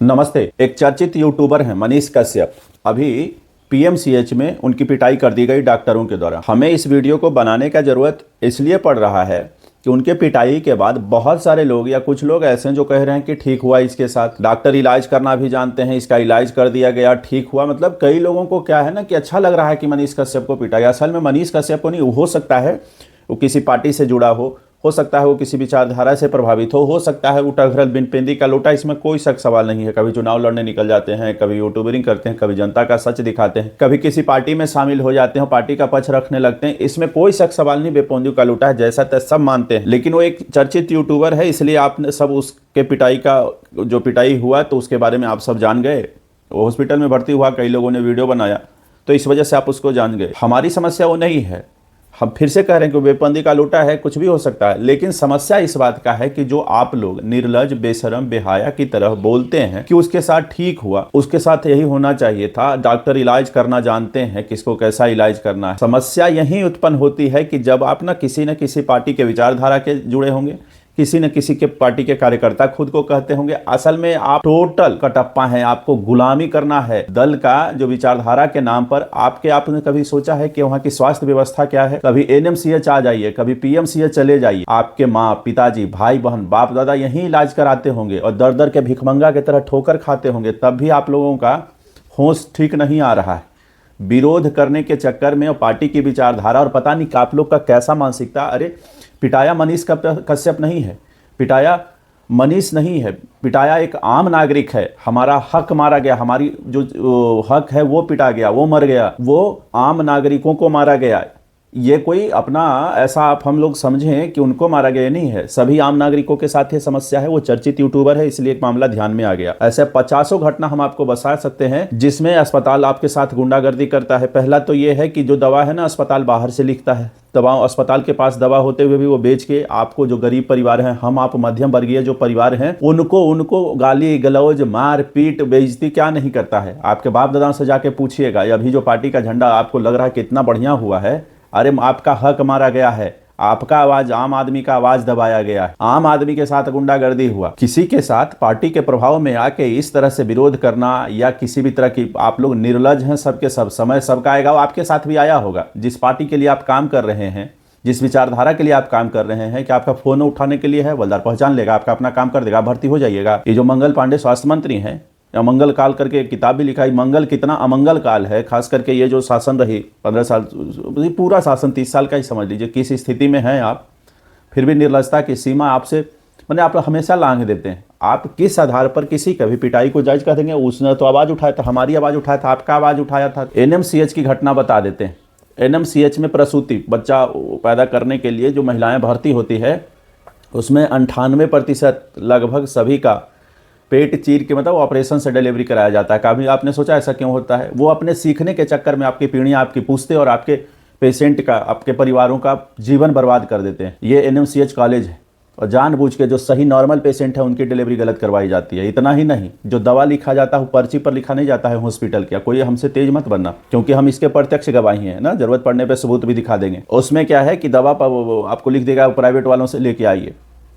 नमस्ते। एक चर्चित यूट्यूबर हैं मनीष कश्यप। अभी पीएमसीएच में उनकी पिटाई कर दी गई डॉक्टरों के द्वारा। हमें इस वीडियो को बनाने का ज़रूरत इसलिए पड़ रहा है कि उनके पिटाई के बाद बहुत सारे लोग या कुछ लोग ऐसे हैं जो कह रहे हैं कि ठीक हुआ इसके साथ। डॉक्टर इलाज करना भी जानते हैं, इसका इलाज कर दिया गया, ठीक हुआ। मतलब कई लोगों को क्या है ना कि अच्छा लग रहा है कि मनीष कश्यप को पिटाई। असल में मनीष कश्यप को नहीं, हो सकता है वो किसी पार्टी से जुड़ा हो सकता है वो किसी विचारधारा से प्रभावित हो सकता है वो टघरल बिन पेंदी का लोटा। इसमें कोई शक सवाल नहीं है। कभी चुनाव लड़ने निकल जाते हैं, कभी यूट्यूबरिंग करते हैं, कभी जनता का सच दिखाते हैं, कभी किसी पार्टी में शामिल हो जाते हैं, पार्टी का पक्ष रखने लगते हैं। इसमें कोई शक सवाल नहीं, बेपोंदी का लोटा है, जैसा तैसा सब मानते हैं। लेकिन वो एक चर्चित यूट्यूबर है, इसलिए आपने सब उसके पिटाई का जो पिटाई हुआ तो उसके बारे में आप सब जान गए। वो हॉस्पिटल में भर्ती हुआ, कई लोगों ने वीडियो बनाया, तो इस वजह से आप उसको जान गए। हमारी समस्या वो नहीं है। हम फिर से कह रहे हैं कि बेपंदी का लोटा है, कुछ भी हो सकता है। लेकिन समस्या इस बात का है कि जो आप लोग निर्लज, बेशरम, बेहाया की तरह बोलते हैं कि उसके साथ ठीक हुआ, उसके साथ यही होना चाहिए था। डॉक्टर इलाज करना जानते हैं, किसको कैसा इलाज करना है। समस्या यही उत्पन्न होती है कि जब आप न किसी पार्टी के विचारधारा के जुड़े होंगे, किसी न किसी के पार्टी के कार्यकर्ता खुद को कहते होंगे। असल में आप टोटल कटप्पा हैं, आपको गुलामी करना है दल का जो विचारधारा के नाम पर। आपने कभी सोचा है कि वहाँ की स्वास्थ्य व्यवस्था क्या है? कभी एनएमसीएच आ जाइए, कभी पीएमसीएच चले जाइए, आपके माँ, पिताजी, भाई बहन, बाप दादा यहीं इलाज कराते होंगे और दर दर के भिखमंगा की तरह ठोकर खाते होंगे, तब भी आप लोगों का होश ठीक नहीं आ रहा है। विरोध करने के चक्कर में और पार्टी की विचारधारा और पता नहीं आप लोग का कैसा मानसिकता। अरे पिटाया मनीष कश्यप नहीं है, पिटाया मनीष नहीं है, पिटाया एक आम नागरिक है। हमारा हक मारा गया, हमारी जो हक है वो पिटा गया, वो मर गया, वो आम नागरिकों को मारा गया। ये कोई अपना ऐसा आप हम लोग समझें कि उनको मारा गया नहीं है, सभी आम नागरिकों के साथ ये समस्या है। वो चर्चित यूट्यूबर है, इसलिए एक मामला ध्यान में आ गया। ऐसे 50 घटना हम आपको बता सकते हैं जिसमें अस्पताल आपके साथ गुंडागर्दी करता है। पहला तो ये है कि जो दवा है ना, अस्पताल बाहर से लिखता है, दवा अस्पताल के पास दवा होते हुए भी वो बेच के आपको, जो गरीब परिवार हैं, हम आप मध्यम वर्गीय जो परिवार हैं, उनको गाली गलौज, मार पीट, बेइज्जती क्या नहीं करता है। आपके बाप दादा से जाके पूछिएगा। अभी जो पार्टी का झंडा आपको लग रहा है कितना बढ़िया हुआ है, अरे आपका हक मारा गया है, आपका आवाज, आम आदमी का आवाज दबाया गया है। आम आदमी के साथ गुंडागर्दी हुआ। किसी के साथ पार्टी के प्रभाव में आके इस तरह से विरोध करना या किसी भी तरह की, आप लोग निर्लज हैं। सबके सब समय सबका आएगा, वो आपके साथ भी आया होगा। जिस पार्टी के लिए आप काम कर रहे हैं, जिस विचारधारा के लिए आप काम कर रहे हैं, कि आपका फोन उठाने के लिए है, हवलदार पहचान लेगा, आपका अपना काम कर देगा, भर्ती हो जाइएगा। ये जो मंगल पांडे स्वास्थ्य मंत्री हैं, अमंगल काल करके किताब भी लिखा है। मंगल कितना अमंगल काल है, खास करके ये जो शासन रही 15 साल, पूरा शासन 30 साल का ही समझ लीजिए। किस स्थिति में हैं आप, फिर भी निर्लजता की सीमा आपसे, मैंने आप हमेशा लांघ देते हैं। आप किस आधार पर किसी का भी पिटाई को जायज कर देंगे? उसने तो आवाज़ उठाया था, हमारी आवाज़ उठाया था, आपका आवाज़ उठाया था। एनएमसीएच की घटना बता देते हैं। एनएमसीएच में प्रसूति, बच्चा पैदा करने के लिए जो महिलाएं भर्ती होती है, उसमें 98% लगभग सभी का पेट चीर के, मतलब ऑपरेशन से डिलीवरी कराया जाता है। कभी आपने सोचा ऐसा क्यों होता है? वो अपने सीखने के चक्कर में आपकी पीढ़ियाँ, आपकी पूछते और आपके पेशेंट का, आपके परिवारों का जीवन बर्बाद कर देते हैं। ये एनएमसीएच कॉलेज है और जानबूझ के जो सही नॉर्मल पेशेंट है उनकी डिलीवरी गलत करवाई जाती है। इतना ही नहीं, जो दवा लिखा जाता है पर्ची पर लिखा नहीं जाता है हॉस्पिटल का। कोई हमसे तेज मत बनना, क्योंकि हम इसके प्रत्यक्ष गवाही हैं ना, जरूरत पड़ने पर सबूत भी दिखा देंगे। उसमें क्या है कि दवा पर आपको लिख देगा प्राइवेट वालों से लेके आइए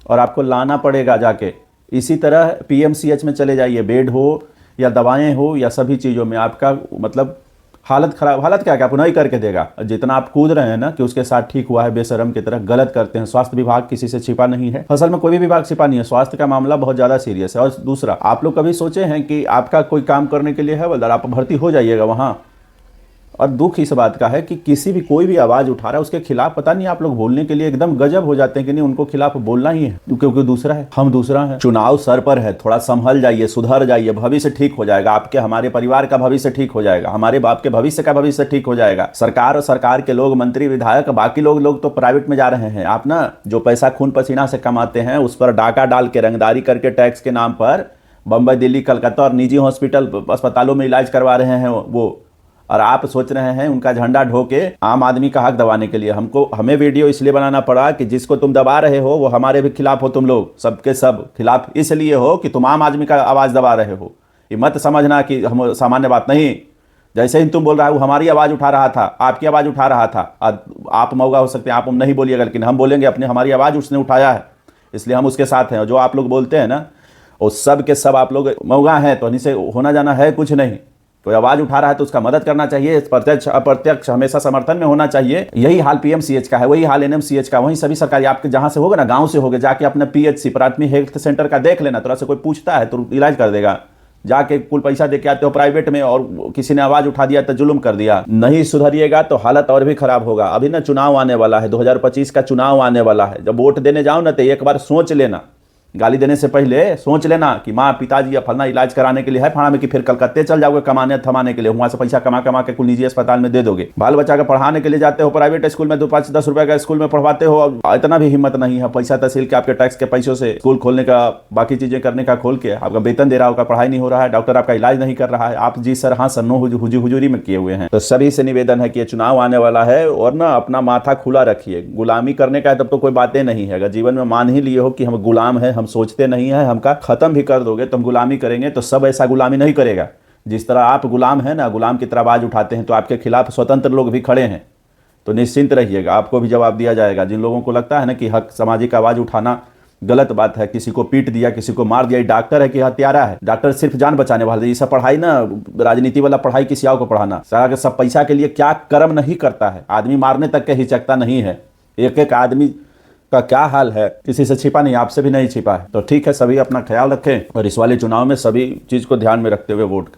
और आपको लाना पड़ेगा जाके। इसी तरह पीएमसीएच में चले जाइए, बेड हो या दवाएं हो या सभी चीज़ों में आपका मतलब हालत खराब। हालत क्या पुनः ही करके देगा। जितना आप कूद रहे हैं ना कि उसके साथ ठीक हुआ है, बेशरम की तरह गलत करते हैं। स्वास्थ्य विभाग किसी से छिपा नहीं है, असल में कोई भी विभाग छिपा नहीं है। स्वास्थ्य का मामला बहुत ज़्यादा सीरियस है। और दूसरा, आप लोग कभी सोचे हैं कि आपका कोई काम करने के लिए है बल्कि आप भर्ती हो जाइएगा वहाँ। और दुख इस बात का है कि किसी भी कोई भी आवाज़ उठा रहा है उसके खिलाफ, पता नहीं आप लोग बोलने के लिए एकदम गजब हो जाते हैं कि नहीं, उनको खिलाफ बोलना ही है क्योंकि दूसरा है, हम दूसरा है। चुनाव सर पर है, थोड़ा संभल जाइए, सुधर जाइए, भविष्य ठीक हो जाएगा। आपके, हमारे परिवार का भविष्य ठीक हो जाएगा, हमारे बाप के भविष्य का भविष्य ठीक हो जाएगा। सरकार और सरकार के लोग, मंत्री, विधायक, बाकी लोग तो प्राइवेट में जा रहे हैं। आप ना जो पैसा खून पसीना से कमाते हैं उस पर डाका डाल के, रंगदारी करके, टैक्स के नाम पर बम्बई, दिल्ली, कलकत्ता और निजी हॉस्पिटल, अस्पतालों में इलाज करवा रहे हैं वो। और आप सोच रहे हैं उनका झंडा ढोके आम आदमी का हक दबाने के लिए। हमें वीडियो इसलिए बनाना पड़ा कि जिसको तुम दबा रहे हो वो हमारे भी खिलाफ हो। तुम लोग सबके सब खिलाफ इसलिए हो कि तुम आम आदमी का आवाज़ दबा रहे हो। ये मत समझना कि हम सामान्य बात नहीं। जैसे ही तुम बोल रहा है वो हमारी आवाज़ उठा रहा था, आपकी आवाज़ उठा रहा था। आप मौका हो सकते हैं, आप नहीं बोलिएगा, लेकिन हम बोलेंगे अपने, हमारी आवाज़ उसने उठाया है इसलिए हम उसके साथ हैं। जो आप लोग बोलते हैं ना, और सब के सब आप लोग मौगा हैं, तो इन्हीं से होना जाना है कुछ नहीं। कोई आवाज उठा रहा है तो उसका मदद करना चाहिए, प्रत्यक्ष अप्रत्यक्ष हमेशा समर्थन में होना चाहिए। यही हाल पीएमसीएच का है, वही हाल एनएमसीएच का, वही सभी सरकारी आपके जहां से होगा ना, गांव से होगे, जाके अपने पीएचसी प्राथमिक हेल्थ सेंटर का देख लेना, थोड़ा सा कोई पूछता है तो इलाज कर देगा। जाके कुल पैसा दे के आते हो प्राइवेट में और किसी ने आवाज उठा दिया तो जुल्म कर दिया। नहीं सुधरिएगा तो हालत और भी खराब होगा। अभी ना चुनाव आने वाला है, 2025 का चुनाव आने वाला है। जब वोट देने जाओ ना तो एक बार सोच लेना, गाली देने से पहले सोच लेना कि माँ पिताजी या फलना इलाज कराने के लिए है फाड़ा में, कि फिर कलकत्ते चल जाओगे कमाने थमाने के लिए, वहां से पैसा कमा कमा के कुल निजी अस्पताल में दे दोगे। बाल बच्चा का पढ़ाने के लिए जाते हो प्राइवेट स्कूल में, 2-5-10 रुपए का स्कूल में पढ़वाते हो, इतना भी हिम्मत नहीं है पैसा तहसील के आपके टैक्स के पैसों से स्कूल खोलने का, बाकी चीजें करने का, खोल के आपका वेतन दे रहा होगा, पढ़ाई नहीं हो रहा है, डॉक्टर आपका इलाज नहीं कर रहा है, आप जी सर हाँ सर नो हुजूरी में किए हुए हैं। तो सभी से निवेदन है कि चुनाव आने वाला है और ना अपना माथा खुला रखिए। गुलामी करने का है तब तो कोई बातें नहीं है। अगर जीवन में मान ही लिए हो कि हम गुलाम है, हम सोचते नहीं है, हमका खत्म भी कर दोगे तो हम गुलामी करेंगे, तो सब ऐसा गुलामी नहीं करेगा। जिस तरह आप गुलाम हैं ना, गुलाम की तरह आवाज उठाते हैं, तो आपके खिलाफ स्वतंत्र लोग भी खड़े हैं। तो निश्चिंत रहिएगा, आपको भी जवाब दिया जाएगा। जिन लोगों को लगता है ना कि हक सामाजिक आवाज उठाना गलत बात है, किसी को पीट दिया, किसी को मार दिया, डॉक्टर है कि हत्यारा है? डॉक्टर सिर्फ जान बचाने वाला है। ये सब पढ़ाई ना, राजनीति वाला पढ़ाई किसी और को पढ़ाना, सारा सब पैसा के लिए क्या कर्म नहीं करता है। आदमी मारने तक के हिचकता नहीं है। एक एक आदमी का क्या हाल है, किसी से छिपा नहीं, आपसे भी नहीं छिपा है। तो ठीक है, सभी अपना ख्याल रखें और इस वाले चुनाव में सभी चीज को ध्यान में रखते हुए वोट करें।